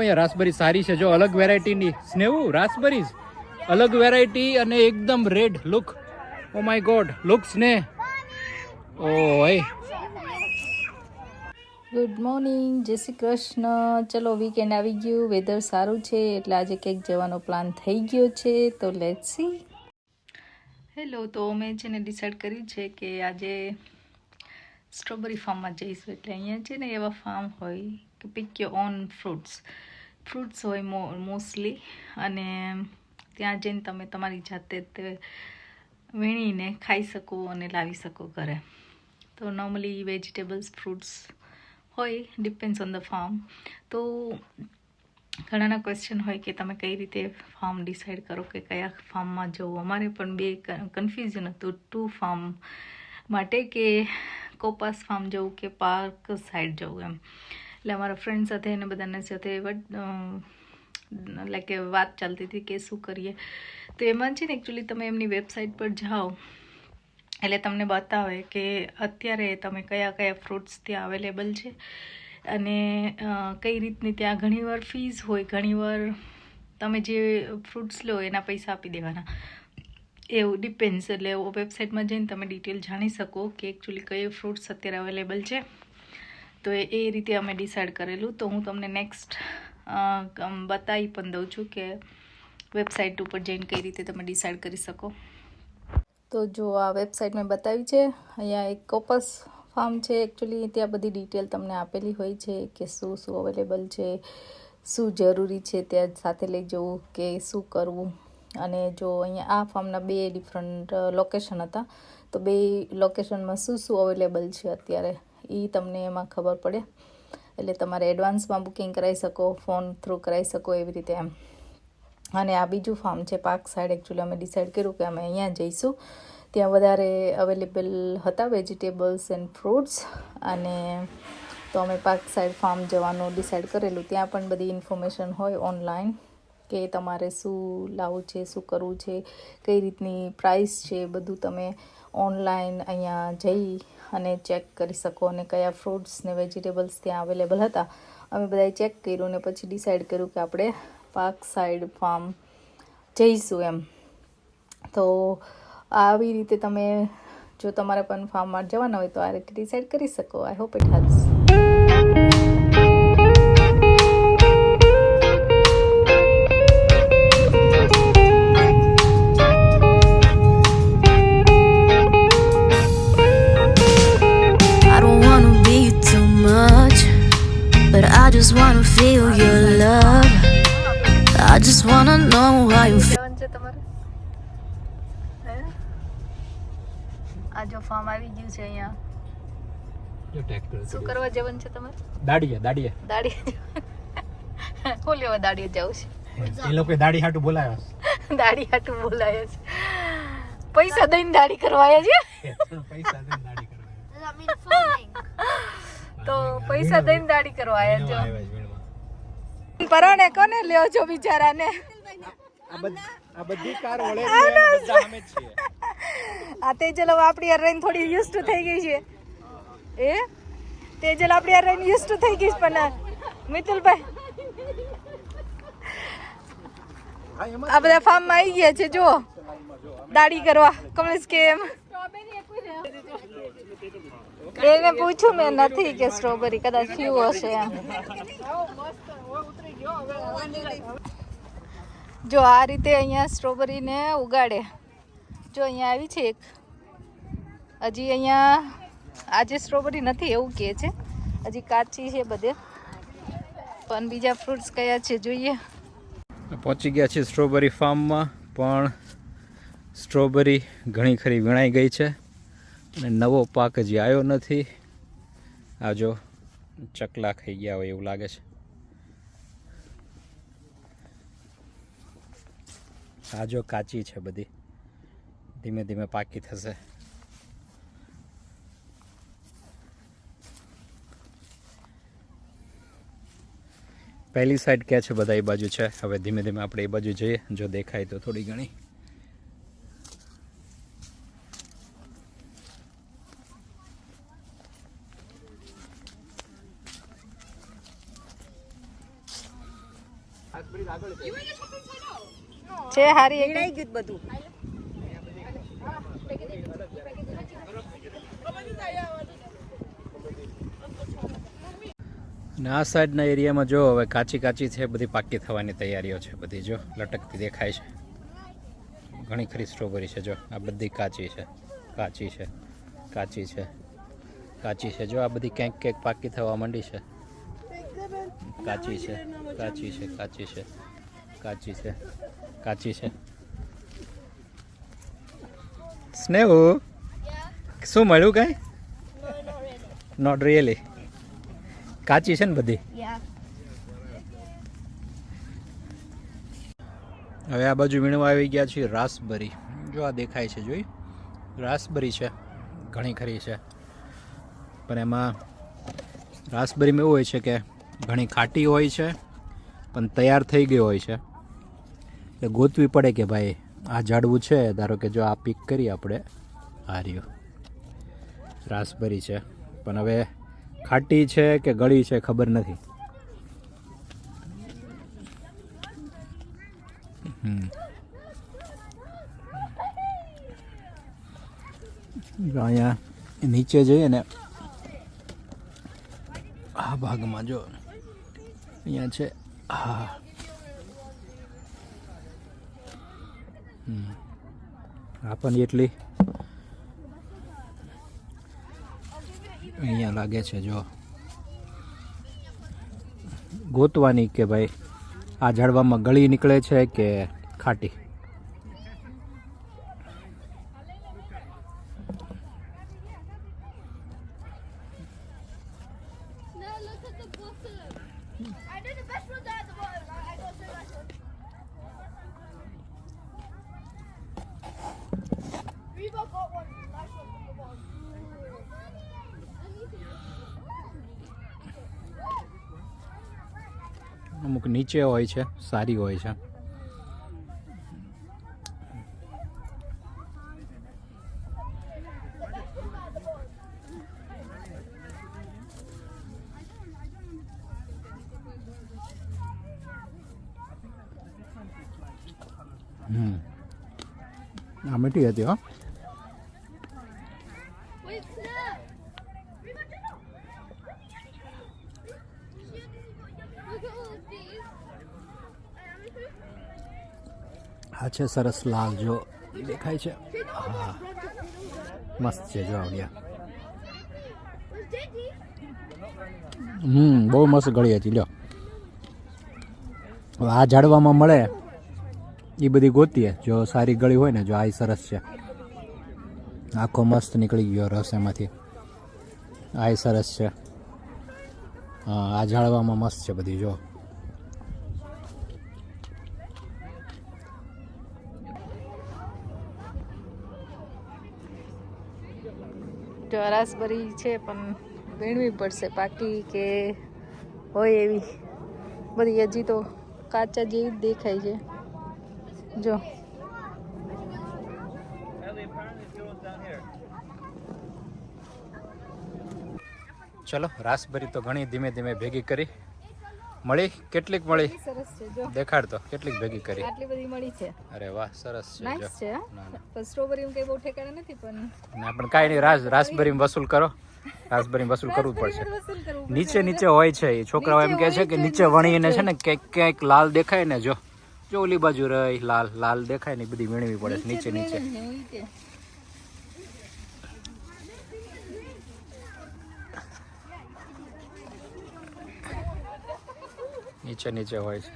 અહીંયા રાસબરી સારી છે જો, અલગ વેરાયટીની સ્નેવું રાસબરીઝ, અલગ વેરાયટી અને એકદમ red look. Oh my God, look સ્ને. ઓય ગુડ મોર્નિંગ, જય શ્રી કૃષ્ણ. ચલો વીકેન્ડ આવી ગયું, વેધર સારું છે એટલે આજે કંઈક જવાનો પ્લાન થઈ ગયો છે, તો લેટ્સ સી. હેલો, તો મેં છે ને ડિસાઈડ કર્યું છે કે આજે સ્ટ્રોબેરી ફાર્મમાં જઈશું. એટલે અહીંયા છે ને એવા ફાર્મ હોય કે પિક યોર ઓન ફ્રૂટ્સ હોય મોસ્ટલી, અને ત્યાં જઈને તમે તમારી જાતે તે વીણીને ખાઈ શકો અને લાવી શકો ઘરે. તો નોર્મલી વેજીટેબલ્સ, ફ્રૂટ્સ હોય, ડિપેન્ડ્સ ઓન ધ ફાર્મ. તો ઘણાના ક્વેશ્ચન હોય કે તમે કઈ રીતે ફાર્મ ડિસાઈડ કરો કે કયા ફાર્મમાં જવું. અમારે પણ બે કન્ફ્યુઝન હતું 2 ફાર્મ માટે, કે કોપાસ ફાર્મ જવું કે પાર્ક સાઈડ જવું એમ. એટલે અમારા ફ્રેન્ડ સાથે અને બધાના સાથે લાઈક વાત ચાલતી હતી કે શું કરીએ. તો એમાં છે ને એકચ્યુઅલી તમે એમની વેબસાઇટ પર જાઓ એટલે તમને બતાવે કે અત્યારે તમે કયા કયા ફ્રૂટ્સ ત્યાં અવેલેબલ છે, અને કઈ રીતની ત્યાં ઘણીવાર ફીસ હોય, ઘણીવાર તમે જે ફ્રૂટ્સ લો એના પૈસા આપી દેવાના, એવું ડિપેન્ડ્સ. એટલે વેબસાઇટમાં જઈને તમે ડિટેલ જાણી શકો કે એકચ્યુઅલી કઈ ફ્રૂટ્સ અત્યારે અવેલેબલ છે. તો એ રીતે અમે ડિસાઈડ કરેલું. તો હું તમને નેક્સ્ટ બતાવી પણ દઉં છું કે વેબસાઇટ ઉપર જઈને કઈ રીતે તમે ડિસાઈડ કરી શકો. તો જો આ વેબસાઇટ મેં બતાવી છે. અહીંયા એક કોપસ ફાર્મ છે. એકચ્યુઅલી ત્યાં બધી ડિટેલ તમને આપેલી હોય છે કે શું શું અવેલેબલ છે, શું જરૂરી છે ત્યાં સાથે લઈ જવું કે શું કરવું. અને જો અહીંયા આ ફાર્મના 2 ડિફરન્ટ લોકેશન હતા, તો 2 લોકેશનમાં શું શું અવેલેબલ છે અત્યારે એ તમને એમાં ખબર પડે. એટલે તમારે એડવાન્સમાં બુકિંગ કરાવી શકો, ફોન થ્રુ કરાવી શકો, એવી રીતે એમ. અને આ બીજું ફાર્મ છે પાર્ક સાઈડ. એકચ્યુઅલી અમે ડિસાઈડ કર્યું કે અમે અહીંયા જઈશું, ત્યાં વધારે અવેલેબલ હતા વેજીટેબલ્સ એન્ડ ફ્રૂટ્સ. અને તો અમે પાર્ક સાઈડ ફાર્મ જવાનું ડિસાઈડ કરેલું. ત્યાં પણ બધી ઇન્ફોર્મેશન હોય ઓનલાઈન કે તમારે શું લાવવું છે, શું કરવું છે, કઈ રીતની પ્રાઇસ છે, બધું તમે ઓનલાઈન અહીંયા જઈ અને ચેક કરી શકો. અને કયા ફ્રૂટ્સ ને વેજીટેબલ્સ ત્યાં અવેલેબલ હતા અમે બધાએ ચેક કર્યું ને પછી ડિસાઈડ કર્યું કે આપણે પાર્ક સાઈડ ફાર્મ જઈશું એમ. તો આવી રીતે તમે જો તમારે પણ ફાર્મમાં જવાના હોય તો આ રીતે ડિસાઈડ કરી શકો. I hope it helps. But I just wanna feel your love. I just wanna know how you feel. આ જો ફાર્મ આવી ગયું છે અહીંયા. જો ટ્રેક્ટર શું કરવા જવાનું છે તમારે? દાડી હું લેવા દાડીએ જાઉં છે. એ લોકો દાડી હાટું બોલાવ્યા દાડી હાટું બોલાયા છે. પૈસા દઈને દાડી કરવાયા છે. પૈસા દઈને દાડી કરવા. તો પૈસા દઈને દાડી કરવા આવ્યા છો. પરાણે કોને લ્યો છો બિચારાને? આ બધી કાર વળે છે અને બધા અમે જ છીએ. આ તેજલ હવે આપણી યાર રહીને થોડી યુઝ ટુ થઈ ગઈ છે. એ તેજલ આપણી યાર રહીને યુઝ ટુ થઈ ગઈ છે. પણ મિતુલભાઈ આ બધા ફાર્મમાં આવી ગયા છે જો દાડી કરવા. કમલેશ કે એમ એને પૂછ્યું મેં, નથી કે સ્ટ્રોબેરી કદાચ ફ્યુ હશે એમ. જો આ રીતે અહીંયા સ્ટ્રોબેરીને ઉગાડે. જો અહીંયા આવી છે એક, હજી અહીંયા આજે સ્ટ્રોબેરી નથી એવું કહે છે, હજી કાચી છે બધે. પણ બીજા ફ્રૂટ્સ કયા છે જોઈએ. પહોંચી ગયા છે સ્ટ્રોબેરી ફાર્મમાં, પણ સ્ટ્રોબેરી ઘણી ખરી વીણાઈ ગઈ છે અને નવો પાક હજી આવ્યો નથી. આ જો ચકલા ખાઈ ગયા હોય એવું લાગે છે. આ જો કાચી છે બધી, ધીમે ધીમે પાકી થશે. પહેલી સાઈડ ક્યાં છે બધા એ બાજુ છે. હવે ધીમે ધીમે આપણે એ બાજુ જઈએ, જો દેખાય તો થોડી ઘણી. છે હારી એક ગયું બધું. અને આ સાઈડના એરિયામાં જો હવે કાચી કાચી છે, બધી પાકી થવાની તૈયારીઓ છે બધી, જો લટકતી દેખાય છે. ઘણી ખરી સ્ટ્રોબેરી છે, જો આ બધી કાચી છે, કાચી છે, કાચી છે, કાચી છે. જો આ બધી ક્યાંક ક્યાંક પાકી થવા માંડી છે. કાચી છે, કાચી છે, કાચી છે, કાચી છે, કાચી છે. સ્નેહુ શું મળ્યું કાંઈ? Not really. કાચી છે ને બધી. હવે આ બાજુ વીણવા આવી ગયા છીએ રાસબરી. જો આ દેખાય છે, જોઈ રાસબરી છે, ઘણી ખરી છે. પણ એમાં રાસબરીમાં એવું હોય છે કે ઘણી ખાટી હોય છે પણ તૈયાર થઈ ગઈ હોય છે, એટલે ગોતવી પડે કે ભાઈ આ ઝાડવું છે. ધારો કે જો આ પીક કરી આપણે, આ રહ્યું રાસબરી છે, પણ હવે ખાટી છે કે ગળી છે ખબર નથી. અહીંયા નીચે જઈએ ને આ ભાગમાં જો અહીંયા છે. હા આ પણ એટલી અહીંયા લાગે છે. જો ગોતવાની કે ભાઈ આ ઝાડવામાં ગળી નીકળે છે કે ખાટી. અમુક નીચે હોય છે, સારી હોય છે. આ મીઠી હતી હો. આ છે સરસ લાલ, જો દેખાય છે. હા મસ્ત છે. જો આવડ્યા. બહુ મસ્ત ગળી હતી. લ્યો આ ઝાડવામાં મળે એ બધી ગોતીએ. જો સારી ગળી હોય ને, જો આ સરસ છે, આખો મસ્ત નીકળી ગયો રસ એમાંથી. આ સરસ છે. હા આ ઝાડવામાં મસ્ત છે બધી. જો જો રાસબરી છે પણ વીણવી પડશે, પાકી કે હોય એવી બધી હજી તો કાચા જેવી જ દેખાય છે. જો ચલો રાસબરી તો ઘણી ધીમે ધીમે ભેગી કરી. મળી કેટલીક મળી? સરસ છે. જો દેખાડ તો કેટલીક ભેગી કરી. આટલી બધી મળી છે. અરે વાહ સરસ છે. નાઈસ છે. પણ સ્ટ્રોબેરી કઈ બહુ ઠેકાણા નથી. પણ ના પણ કાંઈ નહીં, રાસબરી વસૂલ કરો. રાસબરી વસૂલ કરવું જ પડશે. નીચે નીચે હોય છે એ છોકરાઓ એમ કહે છે કે નીચે વણીને છે ને ક્યાંક ક્યાંક લાલ દેખાય ને, જો જો ઓલી બાજુ રહી લાલ લાલ દેખાય ને બધી વીણવી પડે નીચે નીચે. નીચે નીચે હોય છે.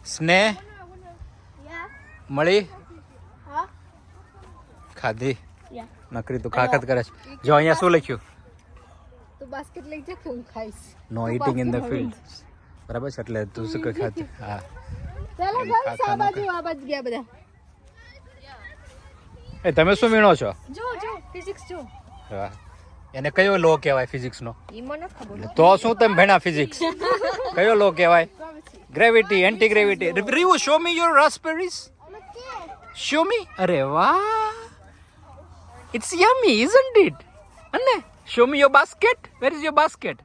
સ્નેહ મળી? ખાધી? નકરી તું ખાખત કરે છે. જો અહીંયા શું લખ્યું? તો બાસ્કેટ લઈ જા કે હું ખાઈશ. નો ઈટિંગ ઇન ધ ફિલ્ડ. બરાબર છે, એટલે તું શું ખાતી? હા ચાલો ગાઈસ, આ બાજુ ગયા બધા. એ તમે શું વીણો છો? જો જો ફિઝિક્સ જો. વાહ, એને કયો લો કહેવાય ફિઝિક્સ નો? ઈ મને ખબર. તો શું તમે ભણ્યા ફિઝિક્સ? કયો લો કહેવાય? Gravity, anti gravity. Rivu show me your raspberries. Show me. અરે વાહ, It's yummy, isn't it? Anne, show me your basket. Where is your basket?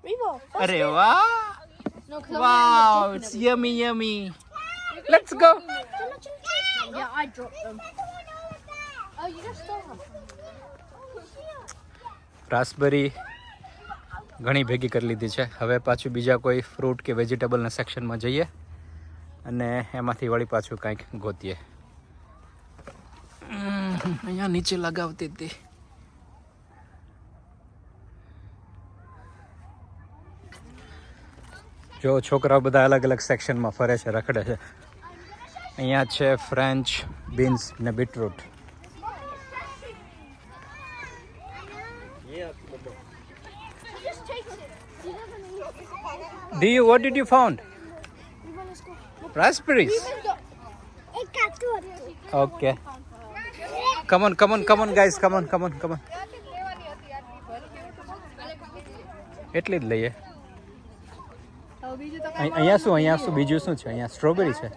Arre wow. Wow, it's yummy, yummy. Let's go. Yeah, I dropped them. Oh, you just stole them. Raspberry ઘણી ભેગી કરી લીધી છે. હવે પાછું બીજા કોઈ fruit કે વેજીટેબલના સેક્શનમાં જઈએ અને એમાંથી વળી પાછું કંઈક ગોતીએ. અહીંયા નીચે લગાવતી હતી. જો છોકરાઓ બધા અલગ અલગ સેક્શનમાં ફરે છે, રખડે છે. અહીંયા છે ફ્રેન્ચ બીન્સ ને beetroot. What did you found? Raspberries. Okay. Come on, guys. Come on. એટલી જ લઈએ. અહીંયા શું બીજું શું છે? અહીંયા સ્ટ્રોબેરી છે.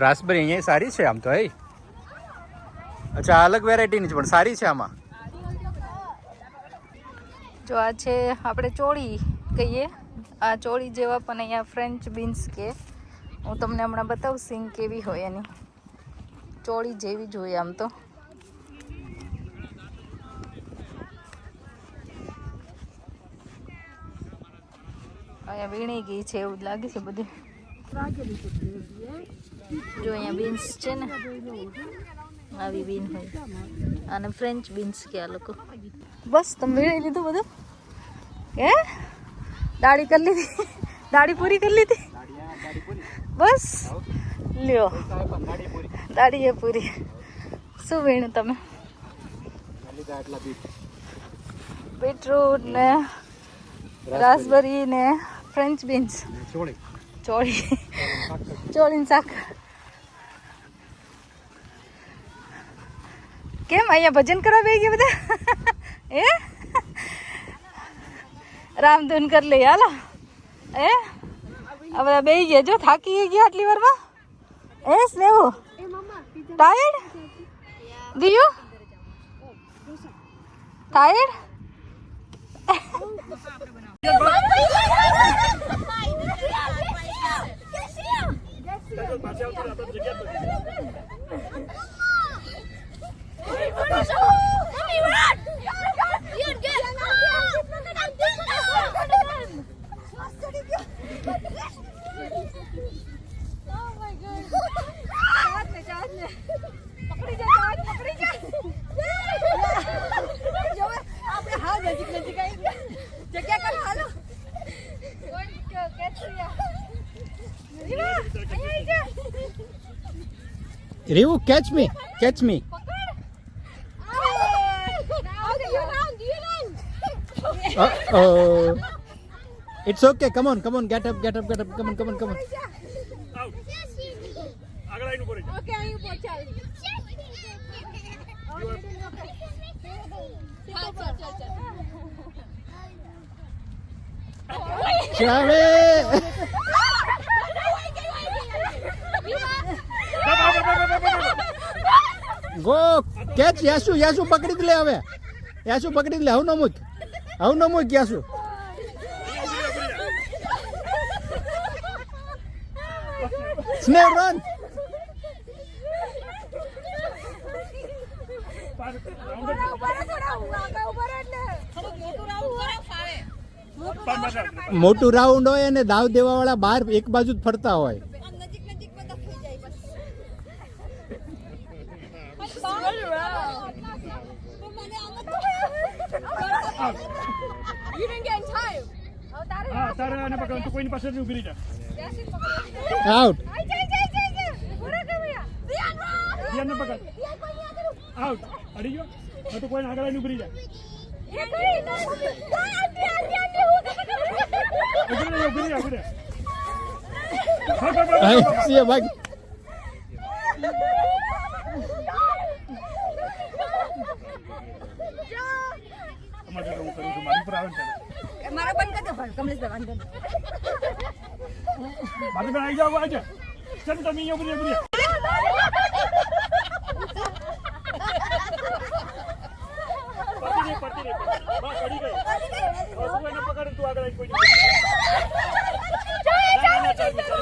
રાસબેરી અહીંયા સારી છે આમ તો. હે, અચ્છા, અલગ વેરાયટીની છે પણ સારી છે આમાં. જો આ છે આપણે ચોળી કહીએ, આ ચોળી જેવા પણ અહીંયા ફ્રેન્ચ બીન્સ કે. હું તમને હમણાં બતાવું સિંગ કેવી હોય એની. ચોળી જેવી જ હોય આમ તો. અહીંયા વીણી ગઈ છે એવું જ લાગે છે બધી. જો અહીંયા બીન્સ છે ને, આવી બીન હોય અને ફ્રેન્ચ બીન્સ કે આ લોકો. બસ તમે વીણી લીધું બધું? હે, દાઢી કરી લીધી? દાઢી પૂરી કરી લીધી? બસ લ્યો, દાઢી એ પૂરી. શું વીણ્યું તમે? બીટરૂટ ને રાસબેરી ને ફ્રેન્ચ બીન્સ. ચોળીનું શાક. કેમ અહીંયા ભજન કરવા બે ગયા બધા? એ રામધૂન કરી લઈએ હાલો. એ આ બધા બે ગયા, જો થાકી ગયા આટલી વારમાં. એ સ્નેહુ ટાયર્ડ? દિયુ tired? Rivu, catch me. Uh-oh. It's okay. Come on. Get up. Come on. Out. આગળ આવીને ઉભો રહેજો. Okay, અહીં ઉપર ચાલ. ચાલે. Go catch. યાસુ પકડી લે હવે. યાસુ પકડી લે. આવું ન મૂક યાસુ. સ્નેહ રન. મોટું રાઉન્ડ હોય અને દાવ દેવા વાળા બહાર એક બાજુ જ ફરતા હોય. હા, તારે આને પકડ. તું કોઈની પાસે ઊભી રહી જા. આઉટ. ધ્યાન ન પકડ. આઉટ. અડી ગયો. હવે તું કોઈને આગળ આવીને ઊભી રહી જા. ઊભી રહે. ભાઈ તમારે હું કરું છું. મારી પર આવે ને મારા બંધ કરી દો કમલેશ વાંધો બાજુ આવી જાઓ. આજે ચાલ તમે અહીંયા ઉભી રહો. પડતી નહીં. બસ પડી ગઈ. હવે તું એને પકડ, તું આગળ આવી કોઈ નહીં. ના, ચાલ પકડ.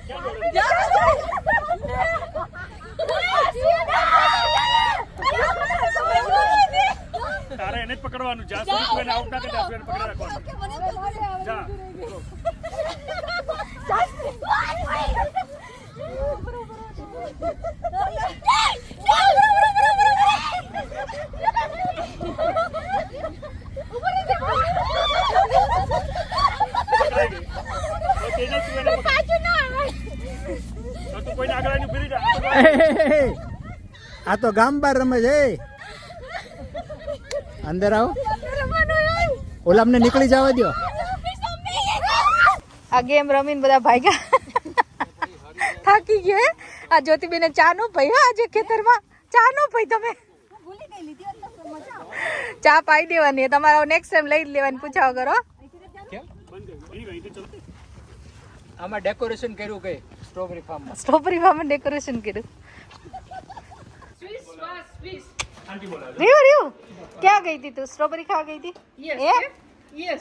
ક્યાં દોડે? તારે એને જ પકડવાનું. જ્યાં સુધી તું એને આઉટ ના કરે ત્યાં સુધી એને પકડી રાખવાનું. જા. પકડાઈ ગઈ. હવે તેને તું એને પકડ. તો તું કોઈને આગળ આવીને ઊભી રહી જા. આ તો ગામ બાર રમે છે. અંદર આવો. ઓલા અમને નીકળી જવા દો. આ ગેમ રમીને બધા ભાગ્યા થાકી ગયા હે. આ જ્યોતિબેને ચા નો પી હા આજે ખેતરમાં ચા નો પી તમે ચા પાઈ દેવાની તમારા નેક્સ્ટ ટાઈમ લઈ લેવાની પૂછાવ કરો. આમાં ડેકોરેશન કર્યું કઈ સ્ટ્રોબેરી ફાર્મમાં. સ્ટ્રોબેરી ફાર્મ ડેકોરેશન કર્યું. રીવ રીવ ક્યાં ગઈ હતી તું? સ્ટ્રોબેરી ખાવા ગઈ હતી?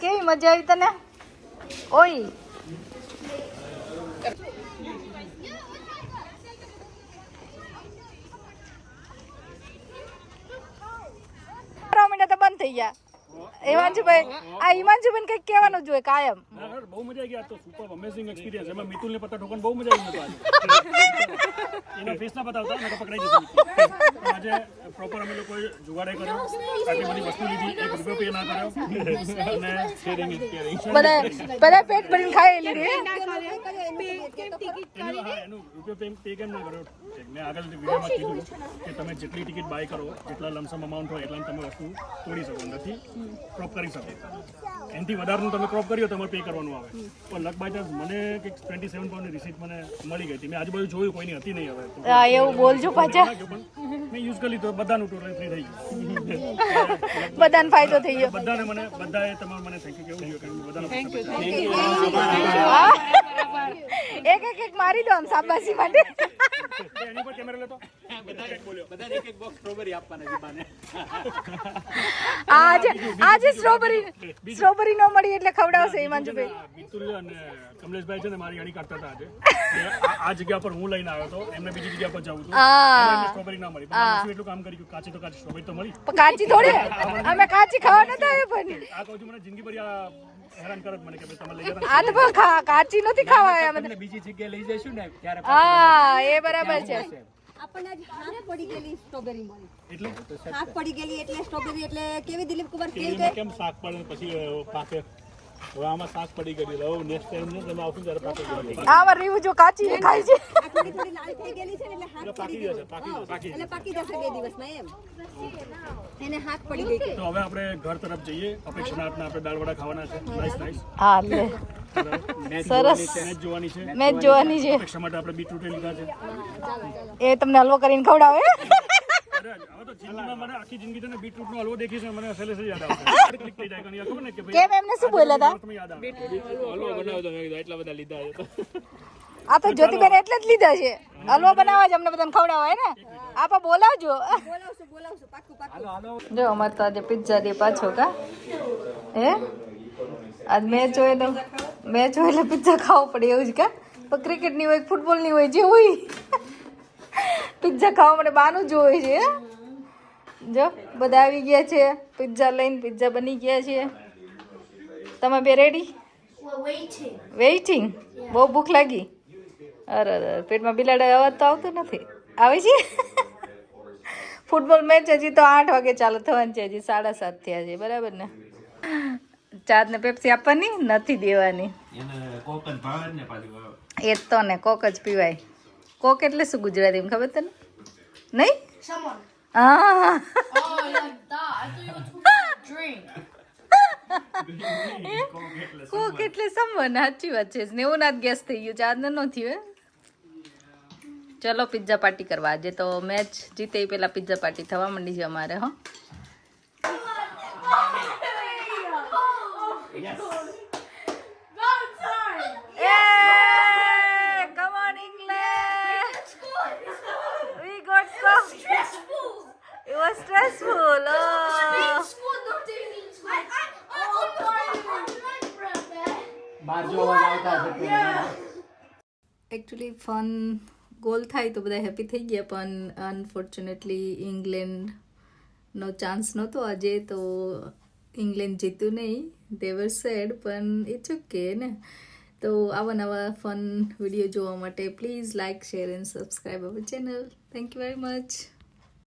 કેવી મજા આવી તને? ઓય તો બંધ થઈ ગયા. હિમાંશુભાઈ આ હિમાંશુભાઈ કઈક કહેવાનું જોઈએ કાયમ. બહુ મજા આવી ગઈ. આ તો સુપર અમેઝિંગ એક્સપિરિયન્સ. એમાં મિતુલને પત્તા ઠોકવાની બહુ મજા આવી હતી. એનો ફેસ ના બતાવતા ને તો પકડાઈ જશે. આજે પ્રોપર અમે લોકોએ જુગાડે કર્યો. આટલી બધી વસ્તુ લીધી. 1 રૂપિયો પે ના કર્યો. અને શેરિંગ ઇઝ કેરિંગ. બધા પેટ ભરીને ખાઈ લીધી. એનું રૂપિયો પે કેમ ના કર્યો? મેં આગળ વિડીયોમાં કીધું કે તમે જેટલી ટિકિટ બાય કરો, જેટલા લમસમ અમાઉન્ટ હોય એટલા તમે વસ્તુ તોડી શકો, નથી ક્રોપ કરી શકો. એનાથી વધારેનું તમે ક્રોપ કર્યો તમારે પે કરવાનું આવે. પણ લક બાય ચાન્સ મને કંઈક 27 પાઉન્ડની રિસીટ મને મળી ગઈ હતી. મેં આજુબાજુ જોયું કોઈની હતી નહીં. હવે એવું બોલજો પાછા. મેં યુઝ કરી લીધો. બધાનું ટોટલ ફ્રી થઈ ગયું. બધાને ફાયદો થઈ ગયો. બધાએ તમારે મને થેન્ક યુ કેવું જોઈએ. બધાનો એક મારી દો આમ શાબાશી માટે. એની પર કેમેરા લેતો આજે સ્ટ્રોબેરી નો મળી એટલે ખવડાવશે હિમાંશુભાઈ. મિતુલ અને કમલેશભાઈ છે ને મારી અણી કાઢતા હતા આજે. આ જગ્યા પર હું લઈને આવ્યો હતો. એમને બીજી જગ્યા પર જવું હતું. સ્ટ્રોબેરી ના મળી. પણ એટલું કામ કર્યું. કાચી તો કાચી સ્ટ્રોબેરી તો મળી. કાચી થોડી અમે કાચી ખાવા નતા આવ્યા પણ આ કહું છું મને જિંદગી ભર આ હેરાન કરત મને કે તમે લઈ જતા. આ તો કાચી નથી ખાવા અમે બીજી જગ્યાએ લઈ જઈશું ને ત્યારે. હા એ બરાબર છે. આપણને આજ હાથ પડી ગયેલી સ્ટ્રોબેરી મળી. એટલે હાથ પડી ગયેલી એટલે સ્ટ્રોબેરી એટલે કેવી દિલીપ કુમાર ફીલ કેરીમાં કેમ શાક પડે પછી પાકે. હવે આમાં શાક પડી ગયું. હવે નેક્સ્ટ ટાઈમ ને તમે આવશો ત્યારે પાકે ગયું. આમાં રીવું જો કાચી ખાય છે. થોડી થોડી લાલ થઈ ગયેલી છે ને એટલે હાથ પડી ગયો. એટલે પાકી જશે 2 દિવસમાં એમ. એને હાથ પડી ગઈ. તો હવે આપણે ઘર તરફ જઈએ. અપેક્ષાનાથના આપણે દાળ વડા ખાવાના છે. નાઈસ. હા લે સરસ. મેચ જોવાની છે. મેચ જોવાની છે. અપેક્ષા માટે આપણે બીટરૂટ લીધા છે. એ તમને હલવો કરીને ખવડાવે. અરે હવે તો જિંદગીમાં મને આખી જિંદગી છે ને બીટરૂટનો હલવો દેખી છે મને સેલેસ યાદ આવશે. ક્લિક થઈ જાય કારણ ખબર ને કે ભાઈ કેમ એમને શું બોલ્યા હતા? તમે યાદ આવે હલવો બનાવ્યો તો મેં કીધું એટલા બધા લીધા છે. આ તો જ્યોતિબેન એટલે જ લીધા છે. હલવો બનાવવા જ અમને બધાને ખવડાવાય ને. આપા બોલાવજો. બોલાવશું પાક્કું. જો અમારે તો આજે પિઝા દે પાછો કા હે આજ મેચ હોય તો એટલે પિઝા ખાવો પડે એવું જ કા. પણ ક્રિકેટની હોય ફૂટબોલની હોય જે હોય પિઝા ખાવા માટે બહાનું જ હોય છે. જો બધા આવી ગયા છે પિઝા લઈને. પિઝા બની ગયા છે. તમે બે રેડી? વેઇટિંગ. બહુ ભૂખ લાગી? અરે પેટમાં બિલાડા અવાજ તો આવતો નથી. આવે છે? ફૂટબોલ મેચ હજી તો 8 વાગે ચાલુ થવાની છે. હજી 7:30 થયા છે. બરાબર ને? ચાદ ને પેપ્સી આપવાની નથી દેવાની. એ તો ને કોક જ પીવાય. કોક એટલે શું ગુજરાતીમાં ખબર તને? નહીં? હા કોક એટલે સમવન. સાચી વાત છે. 90 ગેસ થઈ ગયું. ચાદ ને ન થયું. ચલો પિઝા પાર્ટી કરવા. આજે તો મેચ જીતે પેલા પિઝા પાર્ટી થવા માંડી છે અમારે. હો stressful. એકચ્યુઅલી ફન ગોલ થાય તો બધા હેપી થઈ ગયા, પણ અનફોર્ચ્યુનેટલી ઇંગ્લેન્ડનો ચાન્સ નહોતો આજે, તો ઇંગ્લેન્ડ જીત્યું નહીં. દે વર સેડ, પણ ઇટ્સ ઓકે ને. તો આવા નવા ફન વિડીયો જોવા માટે please like, share and subscribe our channel. Thank you very much.